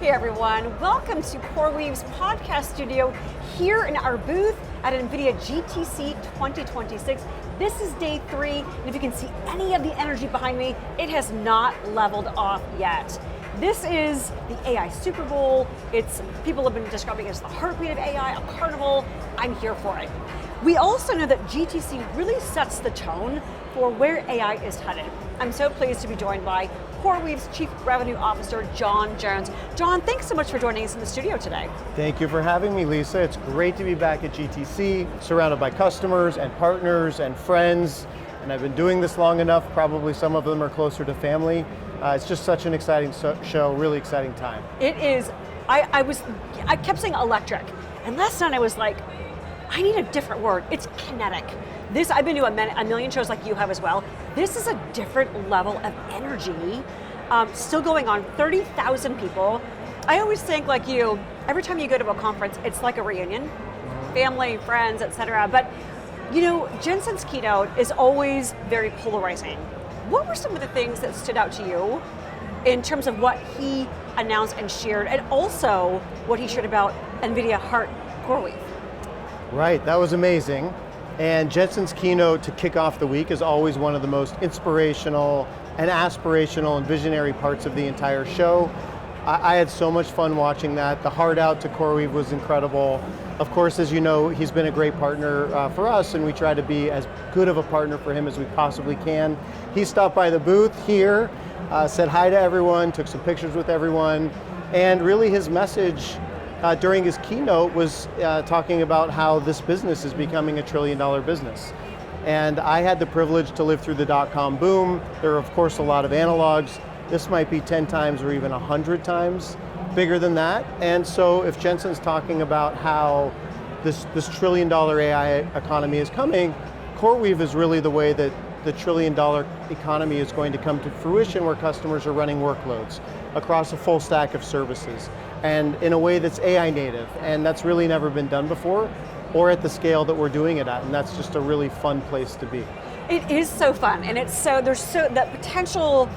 Hey everyone, welcome to CoreWeave's podcast studio here in our booth at NVIDIA GTC 2026. This is day 3, and if you can see any of the energy behind me, it has not leveled off yet. This is the AI Super Bowl. People have been describing it as the heartbeat of AI, a carnival. I'm here for it. We also know that GTC really sets the tone for where AI is headed. I'm so pleased to be joined by CoreWeave's Chief Revenue Officer, Jon Jones. Jon, thanks so much for joining us in the studio today. Thank you for having me, Lisa. It's great to be back at GTC, surrounded by customers and partners and friends. And I've been doing this long enough, probably some of them are closer to family. It's just such an exciting show, really exciting time. It is. I kept saying electric, and last night I was like, I need a different word. It's kinetic. I've been to a million shows like you have as well. This is a different level of energy, still going on, 30,000 people. I always think like you, every time you go to a conference, it's like a reunion, family, friends, etc. But you know, Jensen's keynote is always very polarizing. What were some of the things that stood out to you in terms of what he announced and shared, and also what he shared about NVIDIA Heart CoreWeave? Right, that was amazing. And Jensen's keynote to kick off the week is always one of the most inspirational and aspirational and visionary parts of the entire show. I had so much fun watching that. The heart out to CoreWeave was incredible. Of course, as you know, he's been a great partner for us, and we try to be as good of a partner for him as we possibly can. He stopped by the booth here, said hi to everyone, took some pictures with everyone, and really his message during his keynote was talking about how this business is becoming $1 trillion business. And I had the privilege to live through the dot-com boom. There are of course a lot of analogs. This might be 10 times or even 100 times bigger than that. And so if Jensen's talking about how this $1 trillion AI economy is coming, CoreWeave is really the way that the $1 trillion economy is going to come to fruition, where customers are running workloads across a full stack of services, and in a way that's AI native, and that's really never been done before, or at the scale that we're doing it at, and that's just a really fun place to be. It is so fun, and that potential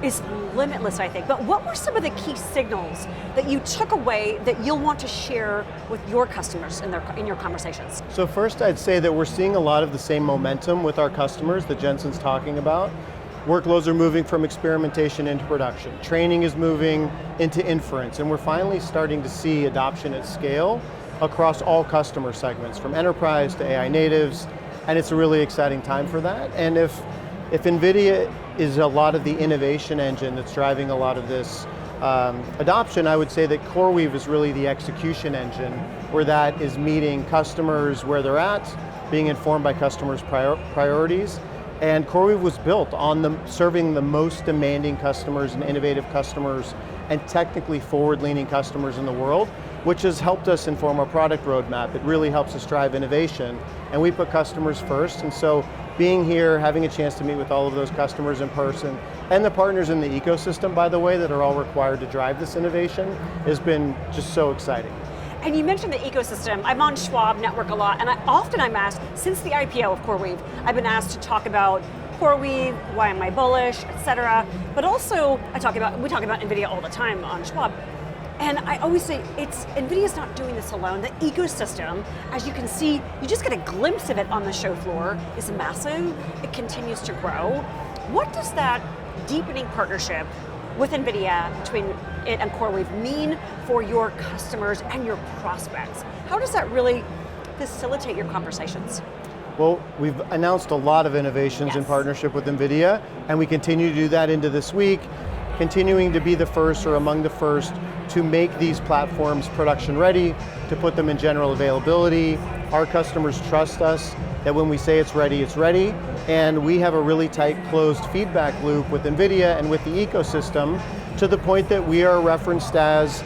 is limitless, I think. But what were some of the key signals that you took away that you'll want to share with your customers in your conversations? So first, I'd say that we're seeing a lot of the same momentum with our customers that Jensen's talking about. Workloads are moving from experimentation into production. Training is moving into inference, and we're finally starting to see adoption at scale across all customer segments, from enterprise to AI natives, and it's a really exciting time for that. And if NVIDIA is a lot of the innovation engine that's driving a lot of this adoption, I would say that CoreWeave is really the execution engine, where that is meeting customers where they're at, being informed by customers' priorities. And CoreWeave was built on serving the most demanding customers and innovative customers and technically forward-leaning customers in the world, which has helped us inform our product roadmap. It really helps us drive innovation, and we put customers first. And so being here, having a chance to meet with all of those customers in person, and the partners in the ecosystem, by the way, that are all required to drive this innovation, has been just so exciting. And you mentioned the ecosystem. I'm on Schwab Network a lot, and I'm asked, since the IPO of CoreWeave, I've been asked to talk about CoreWeave, why am I bullish, etc. But also, we talk about NVIDIA all the time on Schwab. And I always say, NVIDIA's not doing this alone. The ecosystem, as you can see, you just get a glimpse of it on the show floor, is massive. It continues to grow. What does that deepening partnership with NVIDIA, between it and CoreWeave, mean for your customers and your prospects? How does that really facilitate your conversations? Well, we've announced a lot of innovations in partnership with NVIDIA, and we continue to do that into this week, continuing to be the first or among the first to make these platforms production ready, to put them in general availability. Our customers trust us that when we say it's ready, and we have a really tight closed feedback loop with NVIDIA and with the ecosystem, to the point that we are referenced as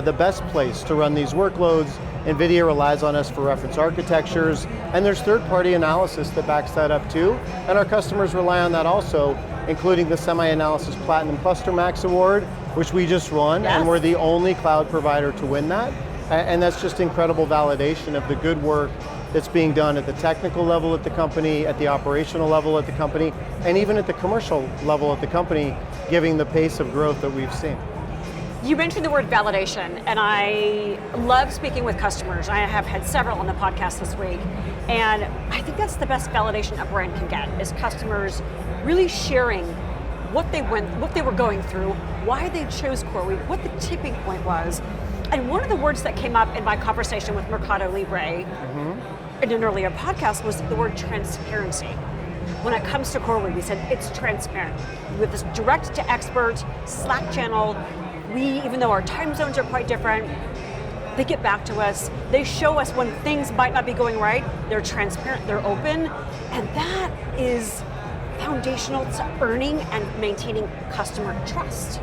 the best place to run these workloads. NVIDIA relies on us for reference architectures, and there's third-party analysis that backs that up too, and our customers rely on that also, including the Semi-Analysis Platinum Cluster Max Award, which we just won, and we're the only cloud provider to win that. And that's just incredible validation of the good work that's being done at the technical level at the company, at the operational level at the company, and even at the commercial level at the company, given the pace of growth that we've seen. You mentioned the word validation, and I love speaking with customers. I have had several on the podcast this week, and I think that's the best validation a brand can get, is customers really sharing what they were going through, why they chose CoreWeave, what the tipping point was. And one of the words that came up in my conversation with Mercado Libre in an earlier podcast was the word transparency. When it comes to CoreWeave, we said it's transparent. With this direct to expert Slack channel, even though our time zones are quite different, they get back to us, they show us when things might not be going right, they're transparent, they're open, and that is foundational to earning and maintaining customer trust.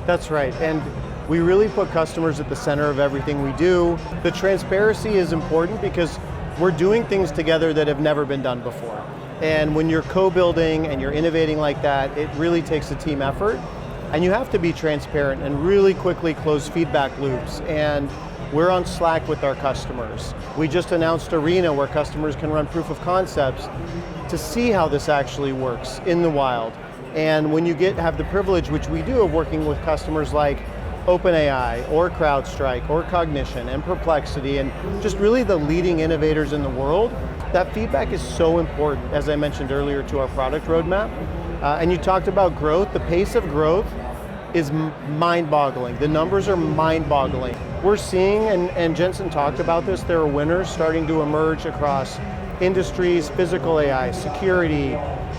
That's right, and we really put customers at the center of everything we do. The transparency is important because we're doing things together that have never been done before. And when you're co-building and you're innovating like that, it really takes a team effort. And you have to be transparent and really quickly close feedback loops. And we're on Slack with our customers. We just announced Arena, where customers can run proof of concepts to see how this actually works in the wild. And when you have the privilege, which we do, of working with customers like OpenAI or CrowdStrike or Cognition and Perplexity and just really the leading innovators in the world, that feedback is so important, as I mentioned earlier, to our product roadmap. And you talked about growth. The pace of growth is mind-boggling. The numbers are mind-boggling. We're seeing, and Jensen talked about this, there are winners starting to emerge across industries, physical AI, security,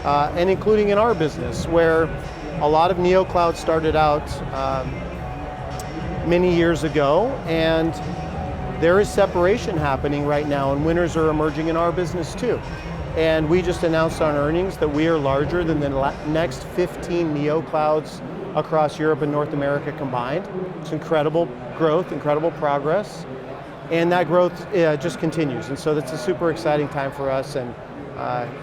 and including in our business, where a lot of neoclouds started out many years ago, and there is separation happening right now, and winners are emerging in our business too. And we just announced on earnings that we are larger than the next 15 neoclouds across Europe and North America combined. It's incredible growth, incredible progress, and that growth just continues. And so that's a super exciting time for us, and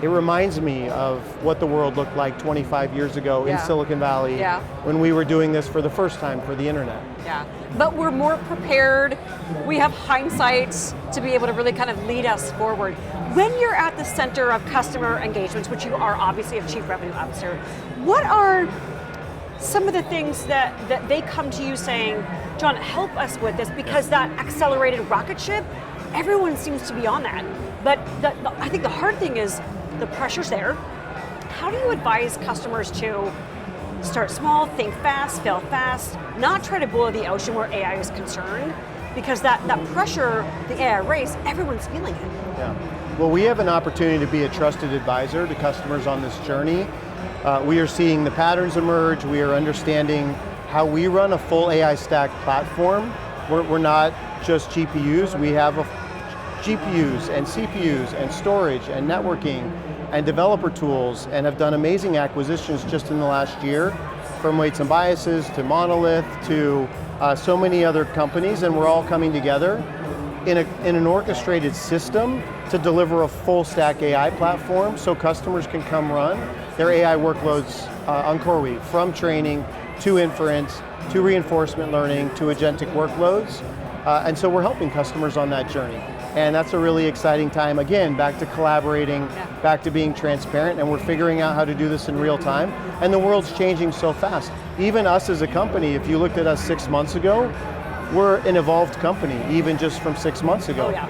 it reminds me of what the world looked like 25 years ago in Silicon Valley when we were doing this for the first time for the internet. Yeah, but we're more prepared. We have hindsight to be able to really kind of lead us forward. When you're at the center of customer engagements, which you are obviously a chief revenue officer, what are some of the things that they come to you saying, Jon, help us with this, because that accelerated rocket ship, everyone seems to be on that. But I think the hard thing is the pressure's there. How do you advise customers to start small, think fast, fail fast, not try to boil the ocean where AI is concerned? Because that pressure, the AI race, everyone's feeling it. Yeah. Well, we have an opportunity to be a trusted advisor to customers on this journey. We are seeing the patterns emerge. We are understanding how we run a full AI stack platform. We're not just GPUs. We have GPUs and CPUs and storage and networking and developer tools, and have done amazing acquisitions just in the last year, from Weights and Biases to Monolith to so many other companies, and we're all coming together in an orchestrated system to deliver a full stack AI platform so customers can come run their AI workloads on CoreWeave, from training to inference to reinforcement learning to agentic workloads. And so we're helping customers on that journey. And that's a really exciting time. Again, back to collaborating, back to being transparent, and we're figuring out how to do this in real time. And the world's changing so fast. Even us as a company, if you looked at us 6 months ago, we're an evolved company, even just from 6 months ago. Oh, yeah.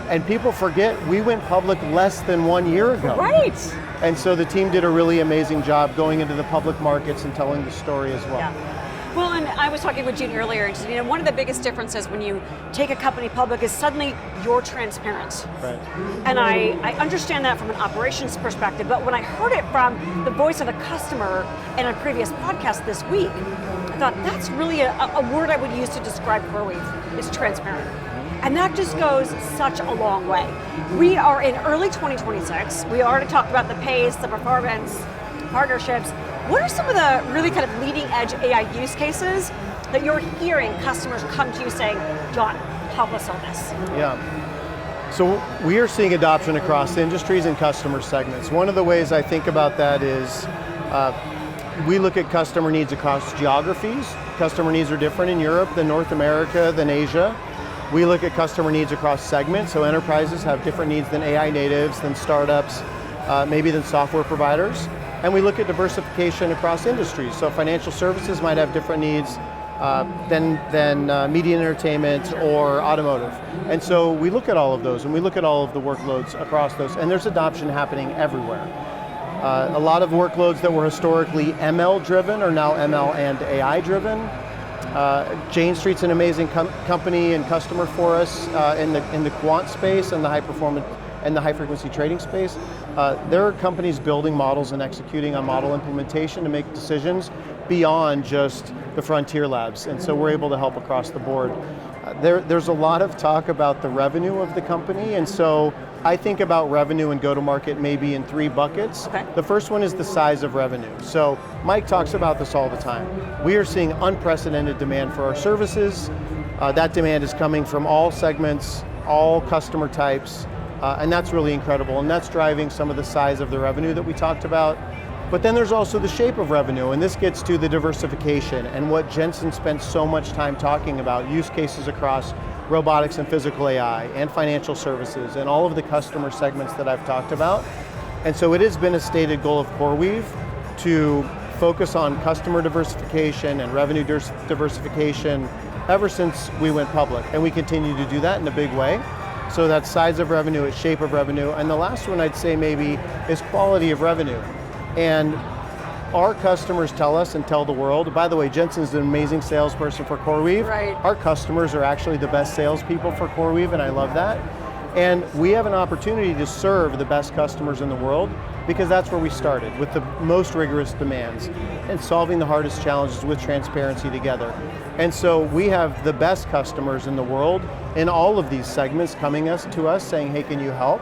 And people forget, we went public less than 1 year ago. Right. And so the team did a really amazing job going into the public markets and telling the story as well. Yeah. Well, and I was talking with Gene earlier, and one of the biggest differences when you take a company public is suddenly you're transparent. Right. And I understand that from an operations perspective, but when I heard it from the voice of the customer in a previous podcast this week, I thought that's really a word I would use to describe CoreWeave, is transparent. And that just goes such a long way. We are in early 2026. We already talked about the pace, the performance, partnerships. What are some of the really kind of leading edge AI use cases that you're hearing customers come to you saying, Jon, help us on this? Yeah. So we are seeing adoption across industries and customer segments. One of the ways I think about that is we look at customer needs across geographies. Customer needs are different in Europe than North America, than Asia. We look at customer needs across segments, so enterprises have different needs than AI natives, than startups, maybe than software providers. And we look at diversification across industries. So financial services might have different needs than media and entertainment or automotive. And so we look at all of those, and we look at all of the workloads across those, and there's adoption happening everywhere. A lot of workloads that were historically ML driven are now ML and AI driven. Jane Street's an amazing company and customer for us in the quant space and the high performance and the high frequency trading space. There are companies building models and executing on model implementation to make decisions beyond just the frontier labs, and so we're able to help across the board. There's a lot of talk about the revenue of the company, and so I think about revenue and go-to-market maybe in 3 buckets. Okay. The first one is the size of revenue. So Mike talks about this all the time. We are seeing unprecedented demand for our services. That demand is coming from all segments, all customer types, and that's really incredible, and that's driving some of the size of the revenue that we talked about. But then there's also the shape of revenue, and this gets to the diversification and what Jensen spent so much time talking about, use cases across robotics and physical AI and financial services and all of the customer segments that I've talked about. And so it has been a stated goal of CoreWeave to focus on customer diversification and revenue diversification ever since we went public, and we continue to do that in a big way. So that's size of revenue, it's shape of revenue, and the last one I'd say maybe is quality of revenue. And our customers tell us and tell the world, by the way, Jensen's an amazing salesperson for CoreWeave. Right. Our customers are actually the best salespeople for CoreWeave, and I love that. And we have an opportunity to serve the best customers in the world because that's where we started, with the most rigorous demands and solving the hardest challenges with transparency together. And so we have the best customers in the world in all of these segments coming to us saying, hey, can you help?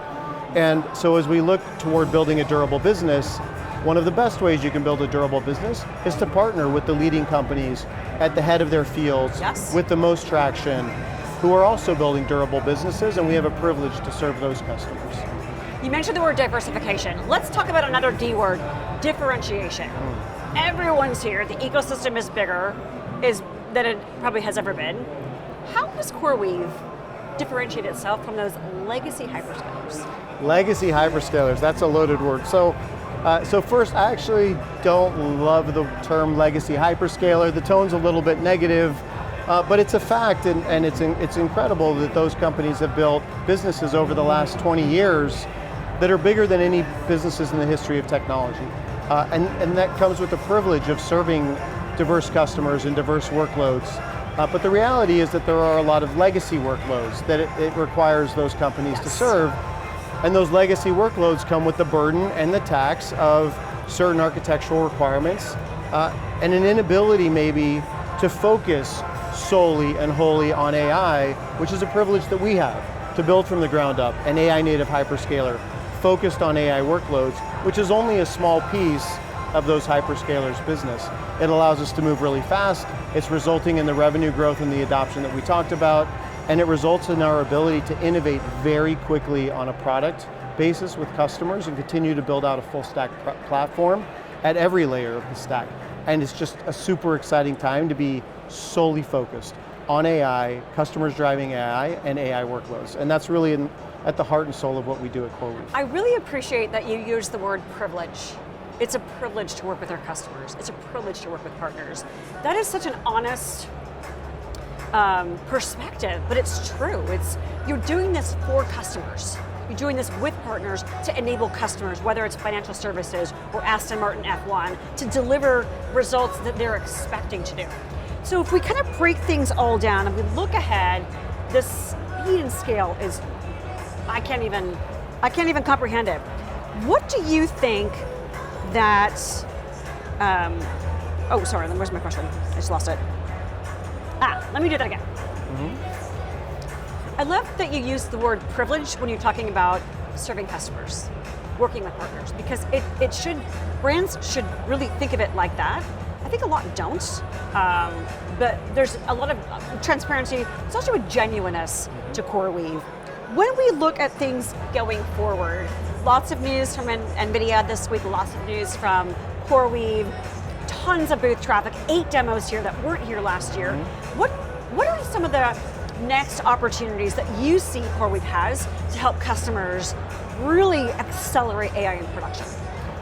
And so as we look toward building a durable business, one of the best ways you can build a durable business is to partner with the leading companies at the head of their fields, Yes. with the most traction, who are also building durable businesses, and we have a privilege to serve those customers. You mentioned the word diversification. Let's talk about another D word, differentiation. Everyone's here, the ecosystem is bigger than it probably has ever been. How does CoreWeave differentiate itself from those legacy hyperscalers? Legacy hyperscalers, that's a loaded word. So first, I actually don't love the term legacy hyperscaler. The tone's a little bit negative, but it's a fact, and it's incredible that those companies have built businesses over the last 20 years that are bigger than any businesses in the history of technology. And that comes with the privilege of serving diverse customers and diverse workloads. But the reality is that there are a lot of legacy workloads that it requires those companies to serve. And those legacy workloads come with the burden and the tax of certain architectural requirements and an inability maybe to focus solely and wholly on AI, which is a privilege that we have, to build from the ground up an AI native hyperscaler focused on AI workloads, which is only a small piece of those hyperscalers' business. It allows us to move really fast. It's resulting in the revenue growth and the adoption that we talked about. And it results in our ability to innovate very quickly on a product basis with customers and continue to build out a full stack platform at every layer of the stack. And it's just a super exciting time to be solely focused on AI, customers driving AI, and AI workloads. And that's really at the heart and soul of what we do at CoreWeave. I really appreciate that you use the word privilege. It's a privilege to work with our customers. It's a privilege to work with partners. That is such an honest perspective, but it's true. You're doing this for customers. You're doing this with partners to enable customers, whether it's financial services or Aston Martin F1, to deliver results that they're expecting to do. So if we kind of break things all down and we look ahead, the speed and scale is, I can't even comprehend it. What do you think that, oh, sorry, then where's my question? I just lost it. Let me do that again. I love that you use the word privilege when you're talking about serving customers, working with partners, because brands should really think of it like that. I think a lot don't, but there's a lot of transparency. It's also a genuineness to CoreWeave. When we look at things going forward, lots of news from NVIDIA this week, lots of news from CoreWeave, tons of booth traffic, 8 demos here that weren't here last year. What are some of the next opportunities that you see CoreWeave has to help customers really accelerate AI in production?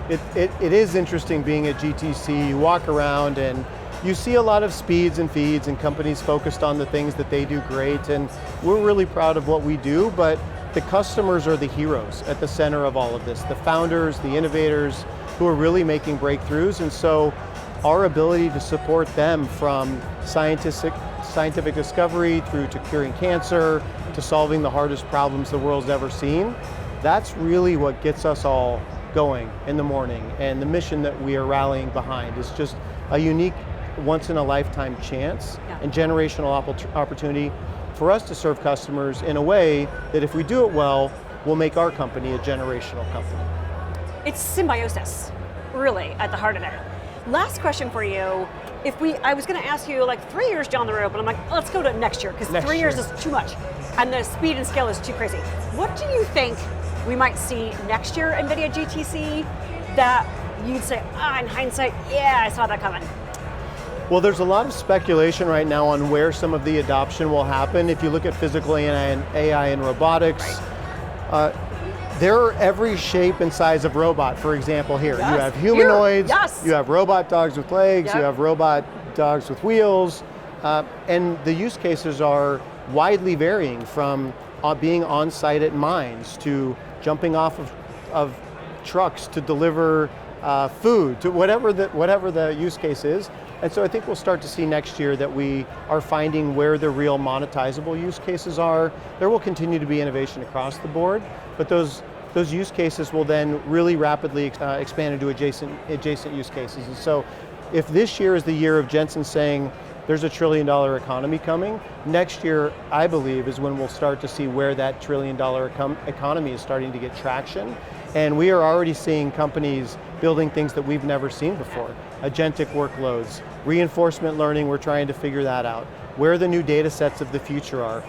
It is interesting being at GTC. You walk around and you see a lot of speeds and feeds and companies focused on the things that they do great, and we're really proud of what we do, but the customers are the heroes at the center of all of this. The founders, the innovators who are really making breakthroughs, and so our ability to support them from scientific discovery through to curing cancer, to solving the hardest problems the world's ever seen, that's really what gets us all going in the morning. And the mission that we are rallying behind is just a unique, once-in-a-lifetime chance and generational opportunity for us to serve customers in a way that if we do it well, will make our company a generational company. It's symbiosis, really, at the heart of it. Last question for you. I was going to ask you like 3 years down the road, but I'm like, let's go to next year, because 3 years is too much, and the speed and scale is too crazy. What do you think we might see next year NVIDIA GTC that you'd say, in hindsight, yeah, I saw that coming? Well, there's a lot of speculation right now on where some of the adoption will happen. If you look at physical AI and robotics, they're every shape and size of robot. For example, here, you have humanoids, you have robot dogs with legs, you have robot dogs with wheels, and the use cases are widely varying from being on site at mines to jumping off of trucks to deliver food, to whatever the use case is. And so I think we'll start to see next year that we are finding where the real monetizable use cases are. There will continue to be innovation across the board, but those use cases will then really rapidly expand into adjacent use cases. And so if this year is the year of Jensen saying there's a $1 trillion economy coming, next year, I believe, is when we'll start to see where that $1 trillion economy is starting to get traction. And we are already seeing companies building things that we've never seen before. Agentic workloads, reinforcement learning, we're trying to figure that out. Where the new data sets of the future are,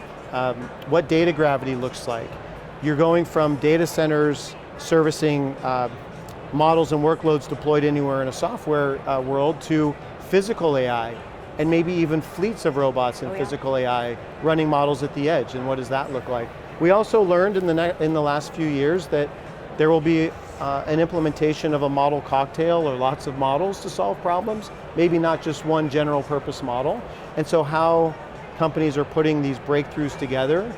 what data gravity looks like. You're going from data centers servicing models and workloads deployed anywhere in a software world to physical AI, and maybe even fleets of robots in physical AI running models at the edge, and what does that look like? We also learned in the last few years that there will be an implementation of a model cocktail or lots of models to solve problems, maybe not just one general purpose model. And so how companies are putting these breakthroughs together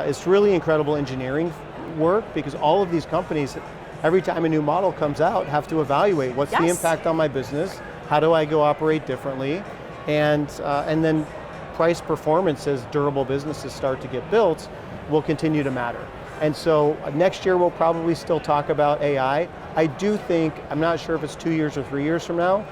is really incredible engineering work, because all of these companies, every time a new model comes out, have to evaluate what's the impact on my business, how do I go operate differently, and then price performance as durable businesses start to get built will continue to matter. And so next year we'll probably still talk about AI. I do think, I'm not sure if it's 2 years or 3 years from now,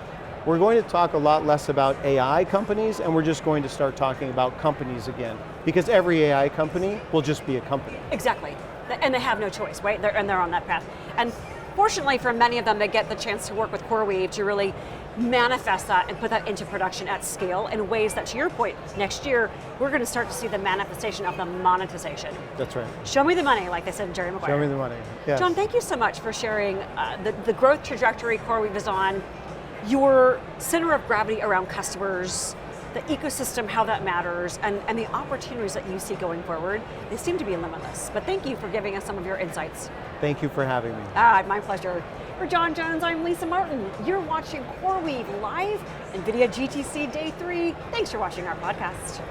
we're going to talk a lot less about AI companies, and we're just going to start talking about companies again, because every AI company will just be a company. Exactly, and they have no choice, right? They're on that path. And fortunately for many of them, they get the chance to work with CoreWeave to really manifest that and put that into production at scale in ways that, to your point, next year, we're going to start to see the manifestation of the monetization. That's right. Show me the money, like they said in Jerry Maguire. Show me the money, yes. John, thank you so much for sharing the growth trajectory CoreWeave is on, your center of gravity around customers, the ecosystem, how that matters, and the opportunities that you see going forward. They seem to be limitless, but thank you for giving us some of your insights. Thank you for having me. My pleasure. For Jon Jones, I'm Lisa Martin. You're watching CoreWeave live, NVIDIA GTC Day 3. Thanks for watching our podcast.